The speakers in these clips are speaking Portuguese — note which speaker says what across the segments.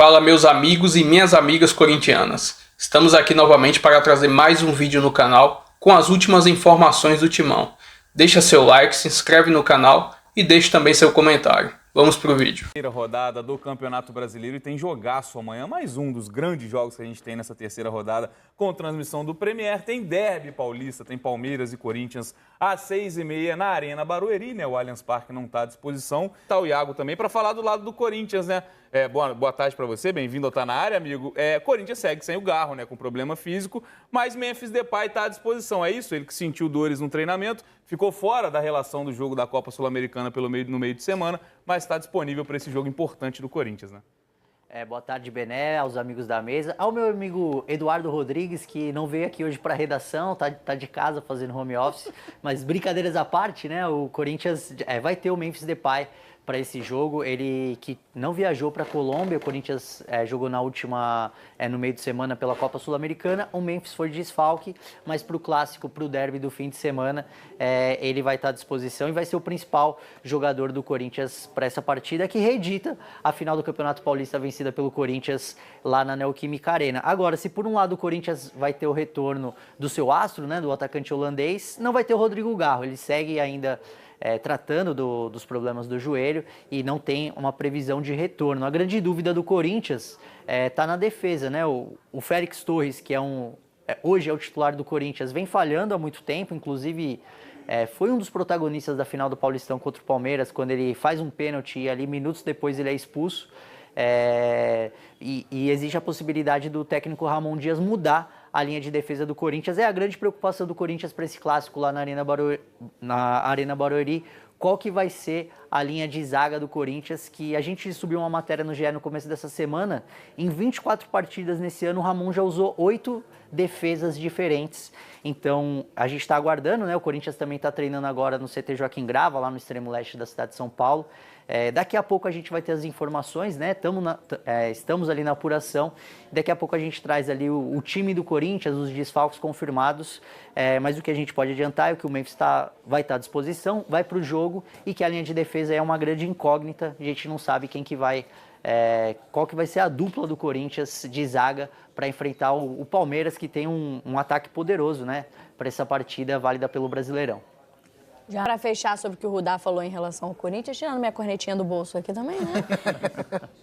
Speaker 1: Fala meus amigos e minhas amigas corintianas. Estamos aqui novamente para trazer mais um vídeo no canal com as últimas informações do Timão. Deixa seu like, se inscreve no canal e deixe também seu comentário. Vamos pro vídeo.
Speaker 2: Terceira rodada do Campeonato Brasileiro e tem jogaço amanhã, mais um dos grandes jogos que a gente tem nessa terceira rodada com transmissão do Premier. Tem derby paulista, tem Palmeiras e Corinthians às 6h30 na Arena Barueri, né? O Allianz Parque não está à disposição. Tá o Iago também para falar do lado do Corinthians, né? Boa tarde para você, bem-vindo ao Tá Na Área, amigo. Corinthians segue sem o Garro, né? Com problema físico, mas Memphis Depay está à disposição. É isso? Ele que sentiu dores no treinamento, ficou fora da relação do jogo da Copa Sul-Americana no meio de semana, mas está disponível para esse jogo importante do Corinthians, né?
Speaker 3: Boa tarde, Bené, aos amigos da mesa. Ao meu amigo Eduardo Rodrigues, que não veio aqui hoje para a redação, tá de casa fazendo home office. Mas brincadeiras à parte, né? O Corinthians vai ter o Memphis Depay para esse jogo. Ele que não viajou para a Colômbia, o Corinthians jogou na última, no meio de semana pela Copa Sul-Americana. O Memphis foi de desfalque, mas para o clássico, para o derby do fim de semana, ele vai estar à disposição e vai ser o principal jogador do Corinthians para essa partida, que reedita a final do Campeonato Paulista vencida pelo Corinthians lá na Neoquímica Arena. Agora, se por um lado o Corinthians vai ter o retorno do seu astro, né, do atacante holandês, não vai ter o Rodrigo Garro. Ele segue ainda tratando dos problemas do joelho e não tem uma previsão de retorno. A grande dúvida do Corinthians está na defesa, né? O Félix Torres, que hoje é o titular do Corinthians, vem falhando há muito tempo, inclusive foi um dos protagonistas da final do Paulistão contra o Palmeiras, quando ele faz um pênalti e ali minutos depois ele é expulso. E existe a possibilidade do técnico Ramon Dias mudar a linha de defesa do Corinthians. É a grande preocupação do Corinthians para esse clássico lá na Arena Barueri. Qual que vai ser a linha de zaga do Corinthians, que a gente subiu uma matéria no GE no começo dessa semana. Em 24 partidas nesse ano, o Ramon já usou 8 defesas diferentes. Então, a gente está aguardando, né? O Corinthians também está treinando agora no CT Joaquim Grava, lá no extremo leste da cidade de São Paulo. Daqui a pouco a gente vai ter as informações, né? Estamos ali na apuração. Daqui a pouco a gente traz ali o time do Corinthians, os desfalques confirmados. Mas o que a gente pode adiantar é que o Memphis vai estar à disposição, vai para o jogo e que a linha de defesa é uma grande incógnita. A gente não sabe quem que vai... qual que vai ser a dupla do Corinthians de zaga para enfrentar o Palmeiras, que tem um ataque poderoso, né? Para essa partida válida pelo Brasileirão.
Speaker 4: Já para fechar sobre o que o Rudá falou em relação ao Corinthians, tirando minha cornetinha do bolso aqui também, né?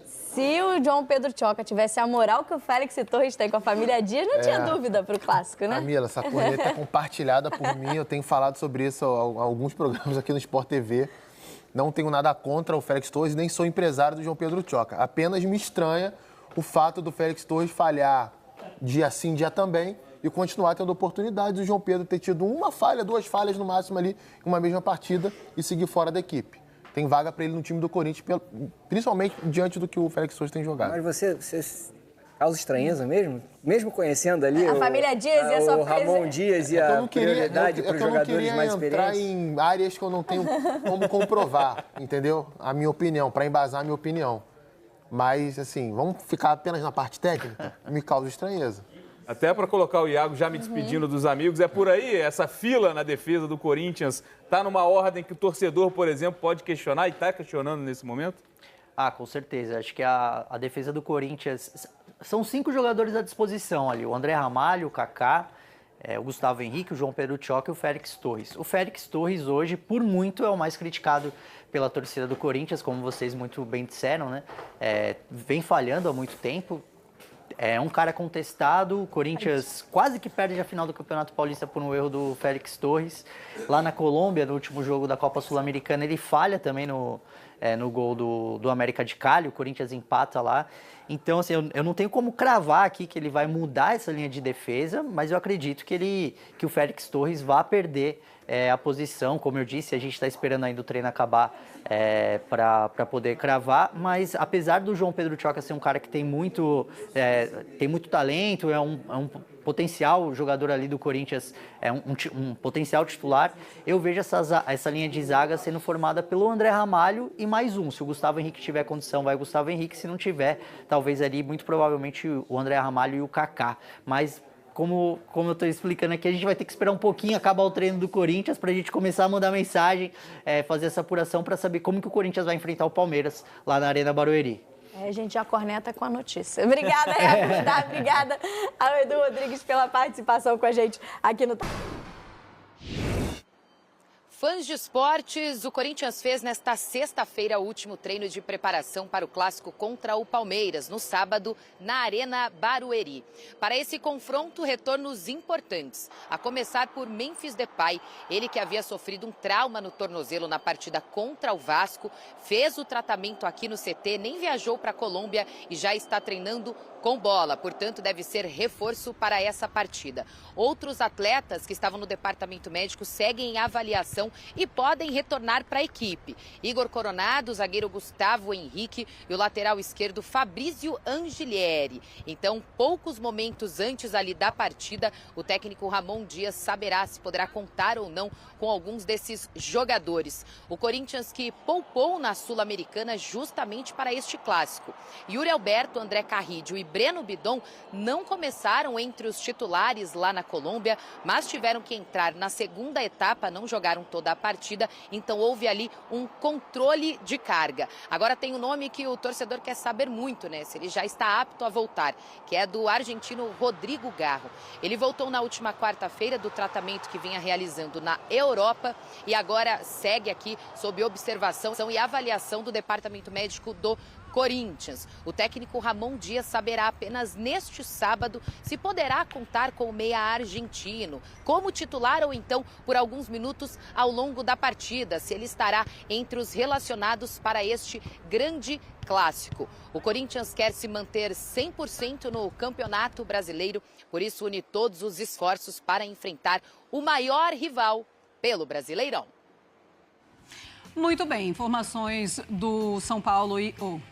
Speaker 4: Se o João Pedro Tchoca tivesse a moral que o Félix Torres tem com a família Dias, não tinha dúvida para o clássico, né?
Speaker 5: Camila, essa corneta é compartilhada por mim. Eu tenho falado sobre isso em alguns programas aqui no Sport TV. Não tenho nada contra o Félix Torres, nem sou empresário do João Pedro Tchoca. Apenas me estranha o fato do Félix Torres falhar dia sim, dia também, e continuar tendo oportunidades. O João Pedro ter tido uma falha, 2 falhas no máximo ali em uma mesma partida e seguir fora da equipe. Tem vaga para ele no time do Corinthians, principalmente diante do que o Félix Torres tem jogado.
Speaker 6: Mas você causa estranheza mesmo? Mesmo conhecendo ali
Speaker 4: a família Dias e a sua
Speaker 6: Ramon Dias e a prioridade para os jogadores mais experientes?
Speaker 5: Eu não queria entrar em áreas que eu não tenho como comprovar, entendeu? A minha opinião, para embasar a minha opinião. Mas, assim, vamos ficar apenas na parte técnica? Me causa estranheza.
Speaker 2: Até para colocar o Iago já me despedindo dos amigos, é por aí, essa fila na defesa do Corinthians está numa ordem que o torcedor, por exemplo, pode questionar e está questionando nesse momento?
Speaker 3: Com certeza. Acho que a defesa do Corinthians... São 5 jogadores à disposição ali. O André Ramalho, o Kaká, o Gustavo Henrique, o João Pedro Tchoca e o Félix Torres. O Félix Torres hoje, por muito, é o mais criticado pela torcida do Corinthians, como vocês muito bem disseram, né? Vem falhando há muito tempo. É um cara contestado, o Corinthians quase que perde a final do Campeonato Paulista por um erro do Félix Torres. Lá na Colômbia, no último jogo da Copa Sul-Americana, ele falha também no gol do América de Cali, o Corinthians empata lá. Então, assim, eu não tenho como cravar aqui que ele vai mudar essa linha de defesa, mas eu acredito que o Félix Torres vá perder a posição. Como eu disse, a gente está esperando ainda o treino acabar para poder cravar, mas apesar do João Pedro Tchoca ser um cara que tem muito talento, é um potencial jogador ali do Corinthians, um potencial titular, eu vejo essa linha de zaga sendo formada pelo André Ramalho e mais um. Se o Gustavo Henrique tiver condição, vai o Gustavo Henrique. Se não tiver, talvez ali, muito provavelmente, o André Ramalho e o Kaká. Mas como eu estou explicando aqui, a gente vai ter que esperar um pouquinho acabar o treino do Corinthians para a gente começar a mandar mensagem, fazer essa apuração para saber como que o Corinthians vai enfrentar o Palmeiras lá na Arena Barueri.
Speaker 4: A gente já corneta com a notícia. Obrigada, Gustavo. Obrigada ao Edu Rodrigues pela participação com a gente aqui no...
Speaker 7: Fãs de esportes, o Corinthians fez nesta sexta-feira o último treino de preparação para o clássico contra o Palmeiras, no sábado, na Arena Barueri. Para esse confronto, retornos importantes, a começar por Memphis Depay, ele que havia sofrido um trauma no tornozelo na partida contra o Vasco, fez o tratamento aqui no CT, nem viajou para a Colômbia e já está treinando com bola, portanto deve ser reforço para essa partida. Outros atletas que estavam no departamento médico seguem em avaliação e podem retornar para a equipe. Igor Coronado, o zagueiro Gustavo Henrique e o lateral esquerdo Fabrício Angilieri. Então, poucos momentos antes ali da partida, o técnico Ramon Dias saberá se poderá contar ou não com alguns desses jogadores. O Corinthians que poupou na Sul-Americana justamente para este clássico. Yuri Alberto, André Carrillo e Breno Bidon não começaram entre os titulares lá na Colômbia, mas tiveram que entrar na segunda etapa, não jogaram toda a partida, então houve ali um controle de carga. Agora tem um nome que o torcedor quer saber muito, né? Se ele já está apto a voltar, que é do argentino Rodrigo Garro. Ele voltou na última quarta-feira do tratamento que vinha realizando na Europa e agora segue aqui sob observação e avaliação do departamento médico do Corinthians. O técnico Ramon Dias saberá apenas neste sábado se poderá contar com o meia argentino como titular ou então por alguns minutos ao longo da partida, se ele estará entre os relacionados para este grande clássico. O Corinthians quer se manter 100% no Campeonato Brasileiro, por isso une todos os esforços para enfrentar o maior rival pelo Brasileirão.
Speaker 8: Muito bem, informações do São Paulo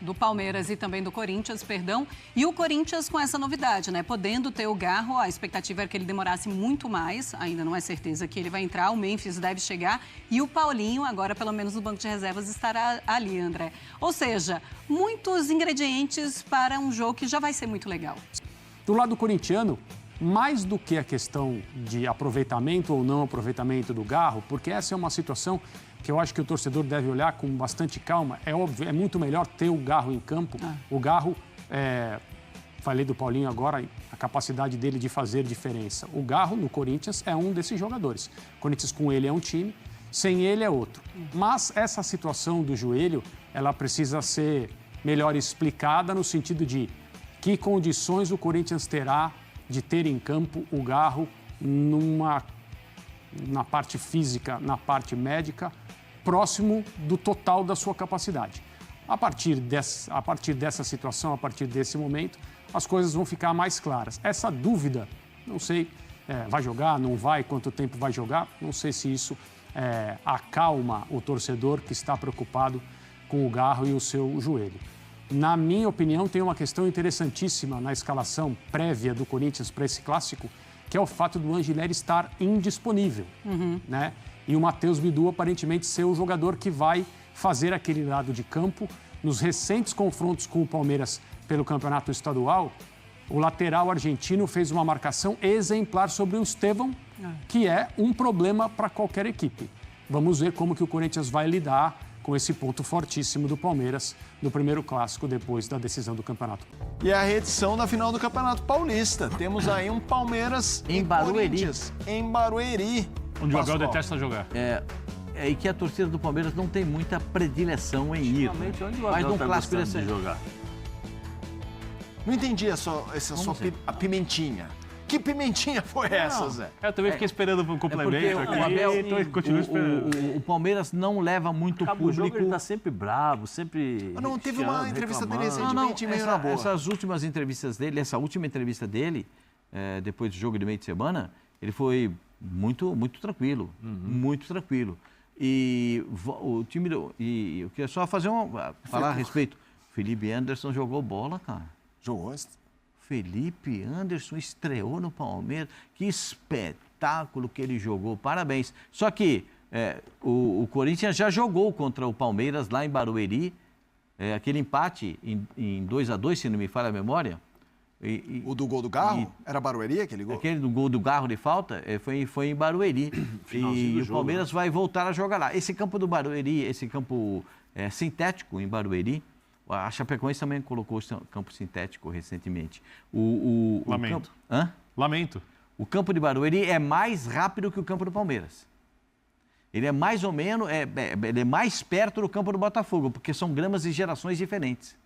Speaker 8: do Palmeiras e também do Corinthians, perdão. E o Corinthians com essa novidade, né? Podendo ter o Garro, a expectativa é que ele demorasse muito mais, ainda não é certeza que ele vai entrar, o Memphis deve chegar e o Paulinho, agora pelo menos no banco de reservas, estará ali, André. Ou seja, muitos ingredientes para um jogo que já vai ser muito legal.
Speaker 9: Do lado corintiano, mais do que a questão de aproveitamento ou não aproveitamento do Garro, porque essa é uma situação que eu acho que o torcedor deve olhar com bastante calma. É óbvio, é muito melhor ter o Garro em campo. O Garro, falei do Paulinho agora, a capacidade dele de fazer diferença. O Garro, no Corinthians, é um desses jogadores. O Corinthians com ele é um time, sem ele é outro. Mas essa situação do joelho, ela precisa ser melhor explicada no sentido de que condições o Corinthians terá de ter em campo o Garro na parte física, na parte médica, próximo do total da sua capacidade. A partir dessa situação, a partir desse momento, as coisas vão ficar mais claras. Essa dúvida, não sei, vai jogar, não vai, quanto tempo vai jogar, não sei se isso acalma o torcedor que está preocupado com o Garro e o seu joelho. Na minha opinião, tem uma questão interessantíssima na escalação prévia do Corinthians para esse clássico, que é o fato do Angilieri estar indisponível, né? E o Matheus Bidu aparentemente ser o jogador que vai fazer aquele lado de campo. Nos recentes confrontos com o Palmeiras pelo Campeonato Estadual, o lateral argentino fez uma marcação exemplar sobre o Estevão, que é um problema para qualquer equipe. Vamos ver como que o Corinthians vai lidar com esse ponto fortíssimo do Palmeiras no primeiro clássico depois da decisão do campeonato.
Speaker 10: E a reedição da final do Campeonato Paulista. Temos aí um Palmeiras
Speaker 11: em Barueri.
Speaker 10: Em Barueri.
Speaker 9: Onde o Abel detesta jogar.
Speaker 11: E que a torcida do Palmeiras não tem muita predileção em ir. Mas num clássico desse jogar.
Speaker 10: Não entendi essa sua pimentinha. Que pimentinha foi essa, Zé?
Speaker 9: Eu também fiquei esperando o complemento aqui.
Speaker 11: O Abel,
Speaker 9: continuo esperando.
Speaker 11: O Palmeiras não leva muito público. O jogo ele tá sempre bravo, sempre.
Speaker 10: Não, teve uma entrevista dele recentemente meio na boa.
Speaker 11: Essas últimas entrevistas dele, essa última entrevista dele, depois do jogo de meio de semana, ele foi muito tranquilo. Muito tranquilo. E o time. E eu queria só falar a respeito. Felipe Anderson jogou bola, cara.
Speaker 10: Jogou?
Speaker 11: Felipe Anderson estreou no Palmeiras. Que espetáculo que ele jogou. Parabéns. Só que o Corinthians já jogou contra o Palmeiras lá em Barueri. Aquele empate em 2-2, se não me falha a memória.
Speaker 10: O do gol do Garro? Era Barueri aquele gol?
Speaker 11: Aquele do gol do Garro de falta foi em Barueri. E o Palmeiras vai voltar a jogar lá. Esse campo do Barueri, esse campo sintético em Barueri, A Chapecoense também colocou campo sintético recentemente.
Speaker 12: Lamento.
Speaker 11: Lamento. O campo de Barueri é mais rápido que o campo do Palmeiras. Ele é mais ou menos, ele é mais perto do campo do Botafogo, porque são gramas e gerações diferentes.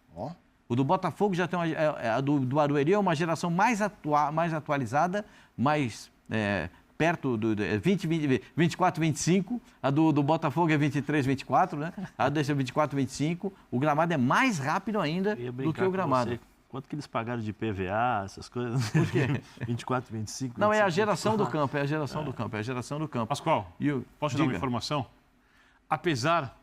Speaker 11: O do Botafogo já tem a do Barueri é uma geração mais atualizada, mais perto do 24, 25. A do Botafogo é 23, 24, né? A desse é 24, 25. O gramado é mais rápido ainda do que o gramado.
Speaker 13: Quanto que eles pagaram de PVA, essas coisas?
Speaker 11: Por quê?
Speaker 13: 24, 25...
Speaker 11: Não, é a geração do campo, é a geração do campo, é a geração do campo.
Speaker 12: Pascoal, posso te dar uma informação? Apesar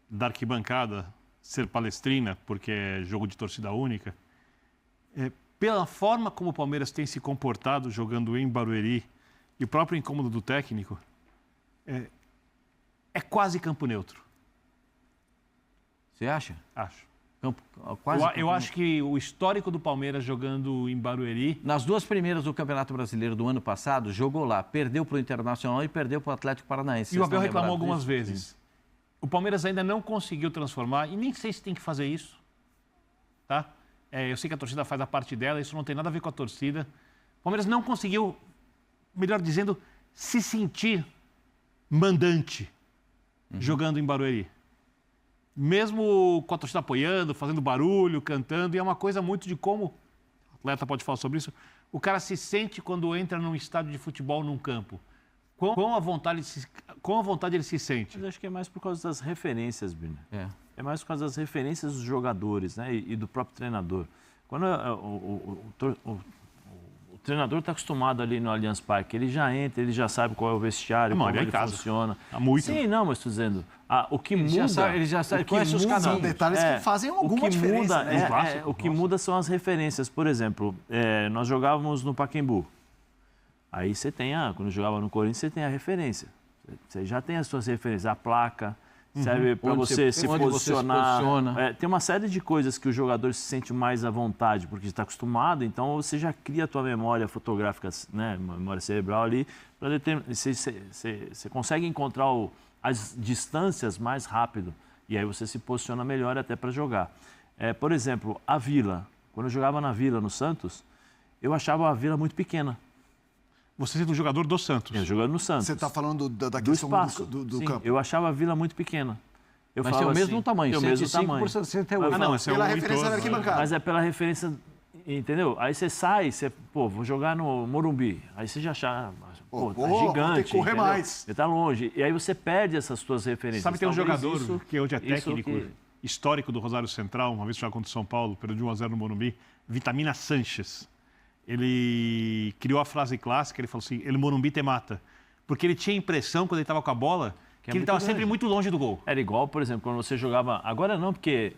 Speaker 12: da arquibancada ser palestrina, porque é jogo de torcida única, pela forma como o Palmeiras tem se comportado jogando em Barueri e o próprio incômodo do técnico, é quase campo neutro.
Speaker 11: Você acha?
Speaker 12: Acho.
Speaker 11: Eu
Speaker 12: acho que o histórico do Palmeiras jogando em Barueri...
Speaker 11: Nas 2 primeiras do Campeonato Brasileiro do ano passado, jogou lá, perdeu para o Internacional e perdeu para o Atlético Paranaense.
Speaker 12: E o Abel reclamou algumas vezes. O Palmeiras ainda não conseguiu transformar, e nem sei se tem que fazer isso, tá? Eu sei que a torcida faz a parte dela, isso não tem nada a ver com a torcida. O Palmeiras não conseguiu, melhor dizendo, se sentir mandante jogando em Barueri. Mesmo com a torcida apoiando, fazendo barulho, cantando, e é uma coisa muito de como, o atleta pode falar sobre isso, o cara se sente quando entra num estádio de futebol, num campo. Quão à vontade ele se sente?
Speaker 13: Mas acho que é mais por causa das referências, Bino. É mais por causa das referências dos jogadores, né? E do próprio treinador. Quando o treinador está acostumado ali no Allianz Parque, ele já entra, ele já sabe qual é o vestiário, como ele funciona.
Speaker 12: Muito.
Speaker 13: Sim, não, mas estou dizendo, o que muda...
Speaker 11: Ele já sabe,
Speaker 10: conhece os casos. São detalhes que fazem alguma diferença.
Speaker 13: O que muda são as referências. Por exemplo, nós jogávamos no Pacaembu. Aí você tem, quando jogava no Corinthians, você tem a referência. Você já tem as suas referências, a placa... Serve para você se posicionar. Tem uma série de coisas que o jogador se sente mais à vontade, porque está acostumado, então você já cria a tua memória fotográfica, né, memória cerebral ali, você consegue encontrar as distâncias mais rápido, e aí você se posiciona melhor até para jogar. Por exemplo, a Vila. Quando eu jogava na Vila, no Santos, eu achava a Vila muito pequena.
Speaker 12: Você sendo um jogador do Santos.
Speaker 13: Eu jogando no Santos.
Speaker 10: Você está falando da
Speaker 13: do
Speaker 10: questão
Speaker 13: espaço.
Speaker 10: do
Speaker 13: Sim,
Speaker 10: campo.
Speaker 13: eu achava a Vila muito pequena.
Speaker 11: Mas tem o mesmo tamanho,
Speaker 13: tem o mesmo tamanho.
Speaker 11: por 68.
Speaker 12: Não,
Speaker 10: pela referência da arquibancada.
Speaker 13: Mas é pela referência, entendeu? Aí você sai, vou jogar no Morumbi. Aí você já acha, tá gigante.
Speaker 10: Tem que correr mais.
Speaker 13: Você tá longe. E aí você perde essas suas referências.
Speaker 12: Sabe, tem um jogador que hoje é técnico, histórico do Rosário Central, uma vez jogou contra o São Paulo, perdeu de 1-0 no Morumbi, Vitamina Sanches. Ele criou a frase clássica, ele falou assim, ele Morumbi te mata. Porque ele tinha a impressão, quando ele estava com a bola, que ele estava sempre muito longe do gol.
Speaker 13: Era igual, por exemplo, quando você jogava... Agora não, porque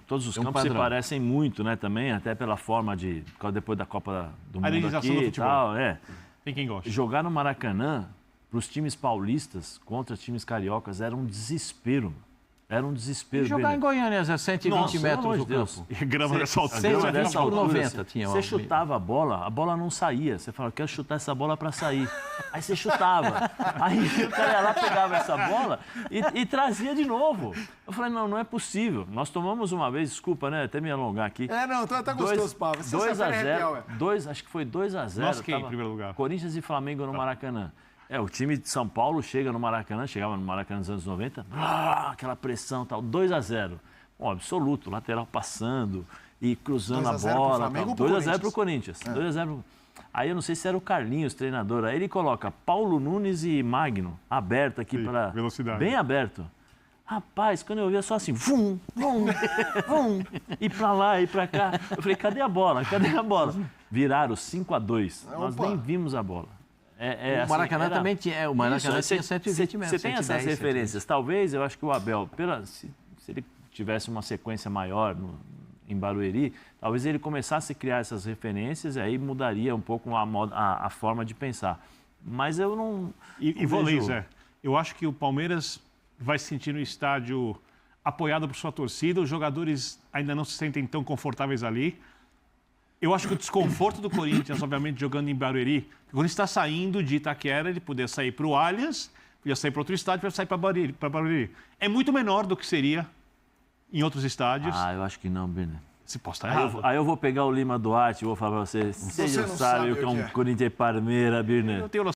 Speaker 13: todos os campos se parecem muito, né, também, até pela forma de... Depois da Copa do Mundo aqui e tal.
Speaker 12: Tem quem gosta.
Speaker 13: Jogar no Maracanã, para os times paulistas, contra os times cariocas, era um desespero. Era um desespero.
Speaker 11: E jogar em Goiânia a 120 metros do campo.
Speaker 12: E grama dessa altura.
Speaker 11: 120 por 90 tinha.
Speaker 13: Você chutava a bola não saía. Você falava, quero chutar essa bola para sair. Aí você chutava. Aí o cara ia lá, pegava essa bola e trazia de novo. Eu falei, não é possível. Nós tomamos uma vez, desculpa, né, até me alongar aqui.
Speaker 10: Tá gostoso, Pablo.
Speaker 13: 2-0, acho que foi 2-0.
Speaker 12: Nós quem em primeiro lugar?
Speaker 13: Corinthians e Flamengo no Maracanã. O time de São Paulo chegava no Maracanã nos anos 90, aquela pressão, tal, 2-0. Absoluto, lateral passando e cruzando a bola. 2-0 para o Corinthians. 2-0. Aí eu não sei se era o Carlinhos, treinador. Aí ele coloca Paulo Nunes e Magno, aberto aqui para...
Speaker 12: Velocidade.
Speaker 13: Bem aberto. Rapaz, quando eu via só assim, vum, vum, vum, e para lá, e para cá. Eu falei, cadê a bola? Viraram 5-2. Nós nem vimos a bola.
Speaker 11: O Maracanã também tinha. O Maracanã tinha 120 metros.
Speaker 13: Você tem essas referências. Talvez, eu acho que o Abel, se ele tivesse uma sequência maior em Barueri, talvez ele começasse a criar essas referências e aí mudaria um pouco a forma de pensar. Mas eu não.
Speaker 12: E vôlei, Zé. Eu acho que o Palmeiras vai se sentir no estádio apoiado por sua torcida. Os jogadores ainda não se sentem tão confortáveis ali. Eu acho que o desconforto do Corinthians, obviamente, jogando em Barueri, quando ele está saindo de Itaquera, ele poderia sair para o Allianz, podia sair para outro estádio, podia sair para Barueri. É muito menor do que seria em outros estádios.
Speaker 13: Ah, eu acho que não, Birner.
Speaker 12: Se posso estar errado.
Speaker 13: Aí eu vou pegar o Lima Duarte e vou falar pra você. Você já sabe o que é um Corinthians e Palmeiras, Birner.
Speaker 12: Eu tenho